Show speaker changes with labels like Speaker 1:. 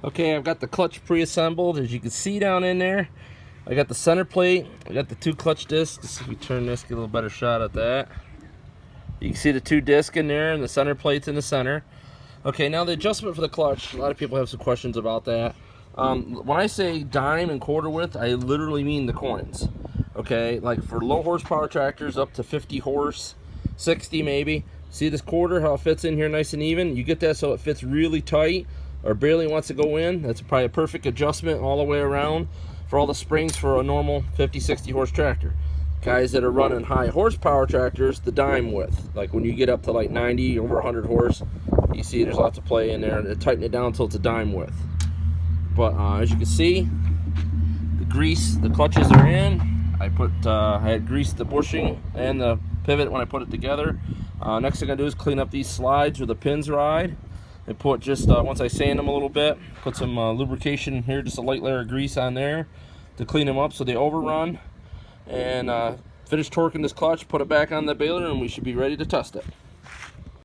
Speaker 1: Okay, I've got the clutch pre-assembled. As you can see down in there, I got the center plate. I got the 2 clutch discs. Let's see if we turn this, get a little better shot at that. You can see the 2 discs in there and the center plate's in the center. Okay, now the adjustment for the clutch, a lot of people have some questions about that. When I say dime and quarter width, I literally mean the coins. Okay, like for low horsepower tractors up to 50 horse, 60 maybe. See this quarter, how it fits in here nice and even? You get that so it fits really tight or barely wants to go in. That's probably a perfect adjustment all the way around for all the springs for a normal 50, 60 horse tractor. Guys that are running high horsepower tractors, the dime width. Like when you get up to like 90, over 100 horse, you see there's lots of play in there, and tighten it down until it's a dime width. But as you can see, the grease, the clutches are in. I had greased the bushing and the pivot when I put it together. Next thing I do is clean up these slides where the pins ride. I put just, once I sand them a little bit, put some lubrication here, just a light layer of grease on there to clean them up so they overrun. And finish torquing this clutch, put it back on the baler, and we should be ready to test it.